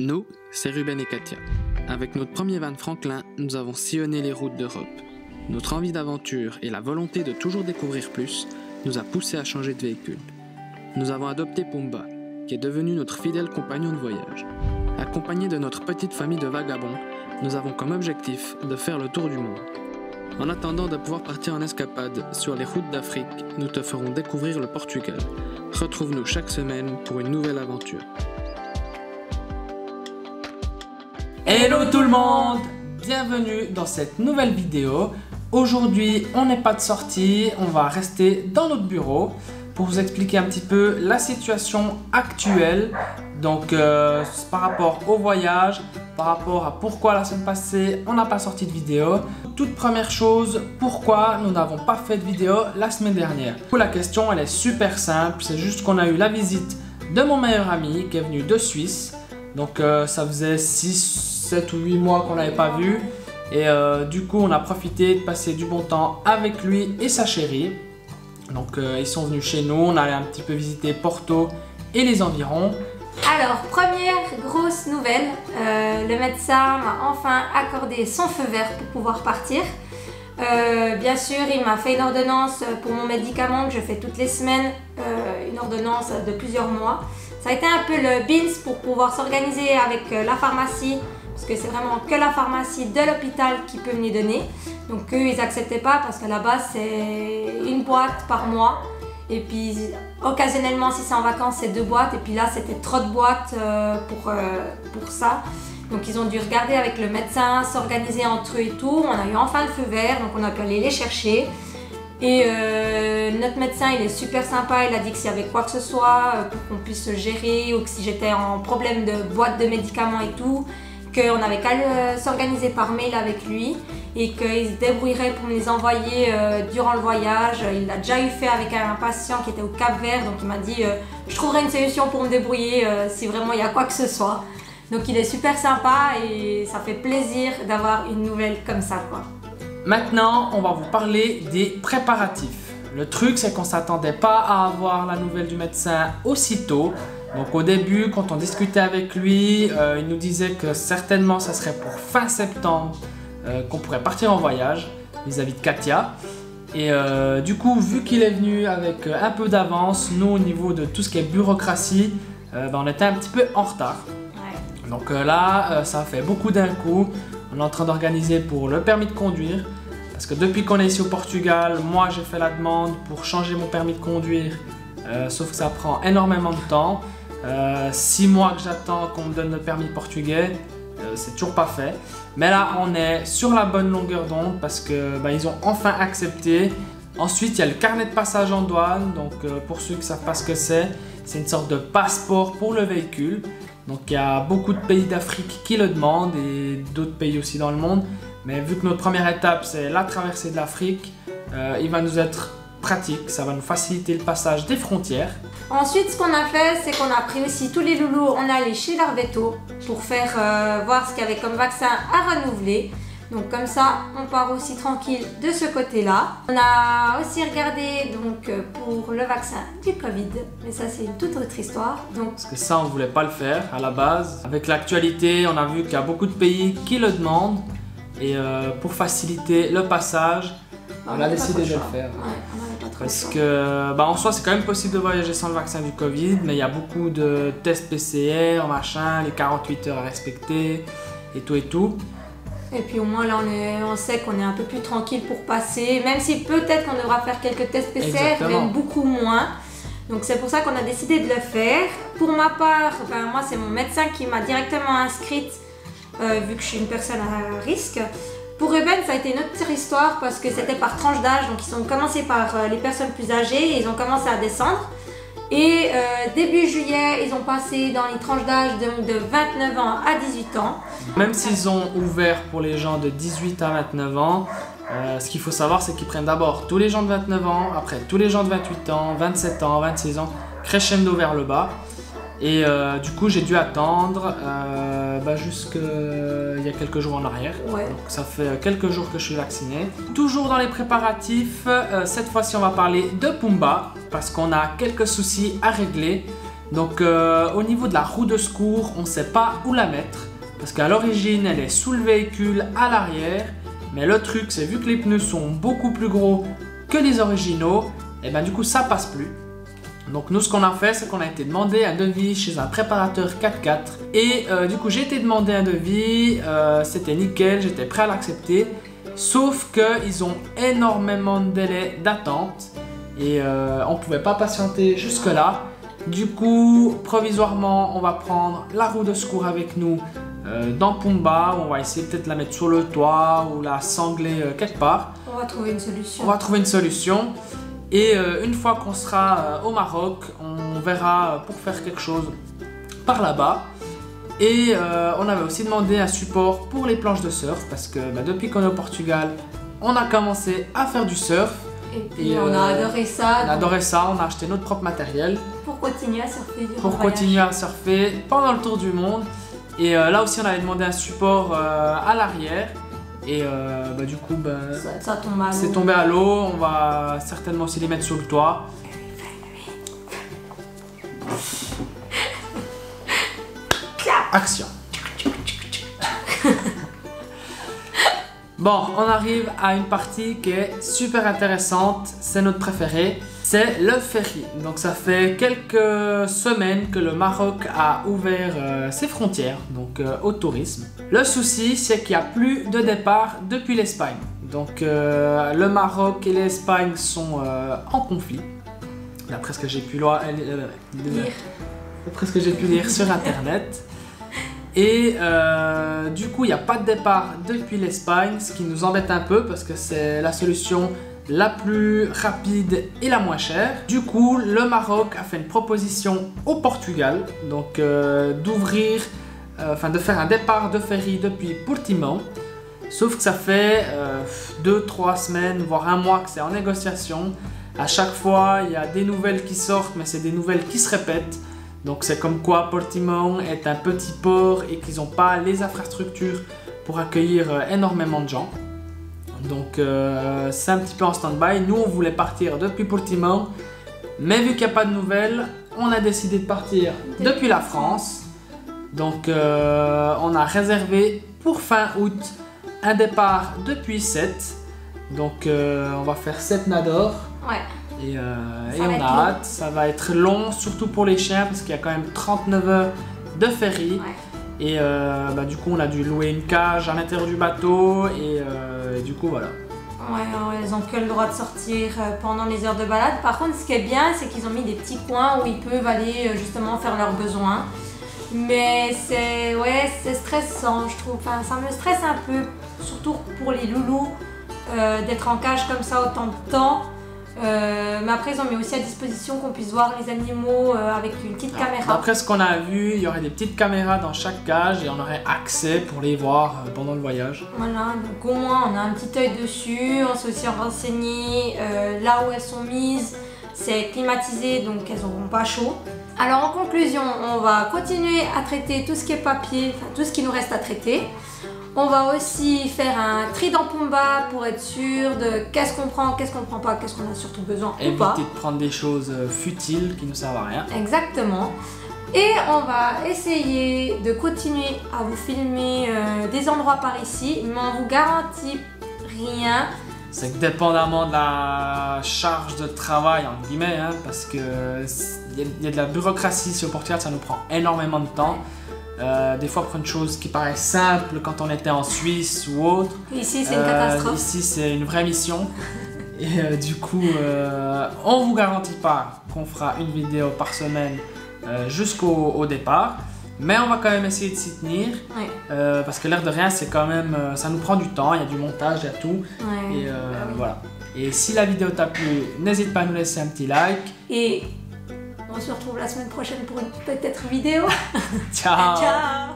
Nous, c'est Ruben et Katia. Avec notre premier van Franklin, nous avons sillonné les routes d'Europe. Notre envie d'aventure et la volonté de toujours découvrir plus nous a poussés à changer de véhicule. Nous avons adopté Pumba, qui est devenu notre fidèle compagnon de voyage. Accompagné de notre petite famille de vagabonds, nous avons comme objectif de faire le tour du monde. En attendant de pouvoir partir en escapade sur les routes d'Afrique, nous te ferons découvrir le Portugal. Retrouve-nous chaque semaine pour une nouvelle aventure. Hello tout le monde! Bienvenue dans cette nouvelle vidéo. Aujourd'hui, on n'est pas de sortie, on va rester dans notre bureau pour vous expliquer un petit peu la situation actuelle. Donc par rapport au voyage, par rapport à pourquoi la semaine passée on n'a pas sorti de vidéo. Toute première chose, pourquoi nous n'avons pas fait de vidéo la semaine dernière. La question elle est super simple, c'est juste qu'on a eu la visite de mon meilleur ami qui est venu de Suisse. Donc ça faisait 7 ou 8 mois qu'on n'avait pas vu. Et du coup on a profité de passer du bon temps avec lui et sa chérie. Donc ils sont venus chez nous, on allait un petit peu visiter Porto et les environs. Alors, première grosse nouvelle, le médecin m'a enfin accordé son feu vert pour pouvoir partir. Bien sûr, il m'a fait une ordonnance pour mon médicament que je fais toutes les semaines, une ordonnance de plusieurs mois. Ça a été un peu le BINS pour pouvoir s'organiser avec la pharmacie, parce que c'est vraiment que la pharmacie de l'hôpital qui peut me les donner. Donc eux, ils n'acceptaient pas parce qu'à la base, c'est une boîte par mois. Et puis occasionnellement, si c'est en vacances, c'est 2 boîtes. Et puis là, c'était trop de boîtes pour ça. Donc ils ont dû regarder avec le médecin, s'organiser entre eux et tout. On a eu enfin le feu vert, donc on a pu aller les chercher. Et notre médecin, il est super sympa. Il a dit que s'il y avait quoi que ce soit, pour qu'on puisse se gérer, ou que si j'étais en problème de boîte de médicaments et tout, qu'on n'avait qu'à s'organiser par mail avec lui et qu'il se débrouillerait pour me les envoyer durant le voyage. Il l'a déjà eu fait avec un patient qui était au Cap-Vert, donc il m'a dit je trouverai une solution pour me débrouiller si vraiment il y a quoi que ce soit. Donc il est super sympa et ça fait plaisir d'avoir une nouvelle comme ça, quoi. Maintenant, on va vous parler des préparatifs. Le truc, c'est qu'on ne s'attendait pas à avoir la nouvelle du médecin aussitôt. Donc au début, quand on discutait avec lui, il nous disait que certainement ça serait pour fin septembre qu'on pourrait partir en voyage vis-à-vis de Katia. Et du coup, vu qu'il est venu avec un peu d'avance, nous au niveau de tout ce qui est bureaucratie, on était un petit peu en retard. Ouais. Donc là, ça fait beaucoup d'un coup. On est en train d'organiser pour le permis de conduire. Parce que depuis qu'on est ici au Portugal, moi j'ai fait la demande pour changer mon permis de conduire. Sauf que ça prend énormément de temps. 6 mois que j'attends qu'on me donne le permis portugais, c'est toujours pas fait. Mais là on est sur la bonne longueur d'onde parce que ils ont enfin accepté. Ensuite il y a le carnet de passage en douane. Donc pour ceux qui ne savent pas ce que c'est une sorte de passeport pour le véhicule. Donc il y a beaucoup de pays d'Afrique qui le demandent et d'autres pays aussi dans le monde. Mais vu que notre première étape c'est la traversée de l'Afrique, il va nous être pratique, ça va nous faciliter le passage des frontières. Ensuite, ce qu'on a fait, c'est qu'on a pris aussi tous les loulous, on est allé chez l'Arveto pour faire voir ce qu'il y avait comme vaccin à renouveler. Donc comme ça, on part aussi tranquille de ce côté-là. On a aussi regardé donc pour le vaccin du Covid, mais ça c'est une toute autre histoire. Donc... Parce que ça, on ne voulait pas le faire à la base. Avec l'actualité, on a vu qu'il y a beaucoup de pays qui le demandent. Et pour faciliter le passage, on a décidé de le faire. Ouais, parce que en soi c'est quand même possible de voyager sans le vaccin du Covid, mais il y a beaucoup de tests PCR, machin, les 48 heures à respecter et tout et tout. Et puis au moins là on sait qu'on est un peu plus tranquille pour passer, même si peut-être qu'on devra faire quelques tests PCR, exactement, même beaucoup moins. Donc c'est pour ça qu'on a décidé de le faire. Pour ma part, moi c'est mon médecin qui m'a directement inscrite, vu que je suis une personne à risque. Pour Ruben, ça a été une autre histoire parce que c'était par tranche d'âge. Donc ils ont commencé par les personnes plus âgées et ils ont commencé à descendre. Et début juillet, ils ont passé dans les tranches d'âge de 29 ans à 18 ans. Même s'ils ont ouvert pour les gens de 18 à 29 ans, ce qu'il faut savoir c'est qu'ils prennent d'abord tous les gens de 29 ans, après tous les gens de 28 ans, 27 ans, 26 ans, crescendo vers le bas. Et du coup j'ai dû attendre jusqu'il y a quelques jours en arrière. Ouais. Donc ça fait quelques jours que je suis vacciné. Toujours dans les préparatifs, cette fois-ci on va parler de Pumba parce qu'on a quelques soucis à régler. Donc au niveau de la roue de secours, on ne sait pas où la mettre parce qu'à l'origine elle est sous le véhicule à l'arrière, mais le truc c'est vu que les pneus sont beaucoup plus gros que les originaux, et ben du coup ça passe plus. Donc nous ce qu'on a fait, c'est qu'on a été demander un devis chez un préparateur 4x4 et du coup j'ai été demander un devis, c'était nickel, j'étais prêt à l'accepter, sauf qu'ils ont énormément de délais d'attente et on ne pouvait pas patienter jusque là. Du coup provisoirement on va prendre la roue de secours avec nous dans Pumba, on va essayer peut-être de la mettre sur le toit ou la sangler quelque part. On va trouver une solution. On va trouver une solution. Et une fois qu'on sera au Maroc, on verra pour faire quelque chose par là-bas. Et on avait aussi demandé un support pour les planches de surf parce que depuis qu'on est au Portugal, on a commencé à faire du surf. Et puis on a adoré ça. On a adoré ça, on a acheté notre propre matériel. Pour continuer à surfer durant Pour le voyage. continuer à surfer pendant le tour du monde. Et là aussi on avait demandé un support à l'arrière. Et du coup, ça tombe à l'eau. c'est tombé à l'eau. On va certainement aussi les mettre sur le toit. Action. Bon, on arrive à une partie qui est super intéressante. C'est notre préféré. C'est le ferry. Donc ça fait quelques semaines que le Maroc a ouvert ses frontières donc au tourisme. Le souci, c'est qu'il n'y a plus de départ depuis l'Espagne. Donc le Maroc et l'Espagne sont en conflit. D'après ce que j'ai pu lire sur internet. Et du coup, il n'y a pas de départ depuis l'Espagne, ce qui nous embête un peu parce que c'est la solution la plus rapide et la moins chère. Du coup, le Maroc a fait une proposition au Portugal, donc d'ouvrir, de faire un départ de ferry depuis Portimão. Sauf que ça fait 2-3 semaines, voire un mois que c'est en négociation. À chaque fois, il y a des nouvelles qui sortent, mais c'est des nouvelles qui se répètent. Donc c'est comme quoi Portimão est un petit port et qu'ils n'ont pas les infrastructures pour accueillir énormément de gens. Donc c'est un petit peu en stand-by. Nous on voulait partir depuis Portimão, mais vu qu'il n'y a pas de nouvelles, on a décidé de partir depuis la France. Donc on a réservé pour fin août un départ depuis Sète. Donc on va faire Sète-Nador. Ouais. Et on a hâte, ça va être long, surtout pour les chiens, parce qu'il y a quand même 39 heures de ferry. Ouais. Et du coup, on a dû louer une cage à l'intérieur du bateau, et du coup, voilà. Ouais, ils n'ont que le droit de sortir pendant les heures de balade. Par contre, ce qui est bien, c'est qu'ils ont mis des petits coins où ils peuvent aller justement faire leurs besoins. Mais c'est stressant, je trouve. Enfin, ça me stresse un peu, surtout pour les loulous, d'être en cage comme ça autant de temps. Mais après ils ont mis aussi à disposition qu'on puisse voir les animaux avec une petite caméra. D'après ce qu'on a vu, il y aurait des petites caméras dans chaque cage et on aurait accès pour les voir pendant le voyage. Voilà, donc au moins on a un petit œil dessus, on s'est aussi renseigné là où elles sont mises, c'est climatisé donc elles n'auront pas chaud. Alors en conclusion, on va continuer à traiter tout ce qui est papier, enfin tout ce qui nous reste à traiter. On va aussi faire un tri dans Pumba pour être sûr de qu'est-ce qu'on prend pas, qu'est-ce qu'on a surtout besoin ou pas. Éviter de prendre des choses futiles qui ne servent à rien. Exactement. Et on va essayer de continuer à vous filmer des endroits par ici, mais on vous garantit rien. C'est que dépendamment de la charge de travail, entre guillemets, hein, parce que il y a de la bureaucratie sur le Portugal, ça nous prend énormément de temps. Des fois pour une chose qui paraît simple quand on était en Suisse ou autre. Ici c'est une catastrophe. Ici c'est une vraie mission. Et du coup, on vous garantit pas qu'on fera une vidéo par semaine jusqu'au départ. Mais on va quand même essayer de s'y tenir. Ouais. Parce que l'air de rien, c'est quand même, ça nous prend du temps, il y a du montage, il y a tout. Ouais. Et voilà. Et si la vidéo t'a plu, n'hésite pas à nous laisser un petit like. Et on se retrouve la semaine prochaine pour une peut-être vidéo. Ciao. Ciao.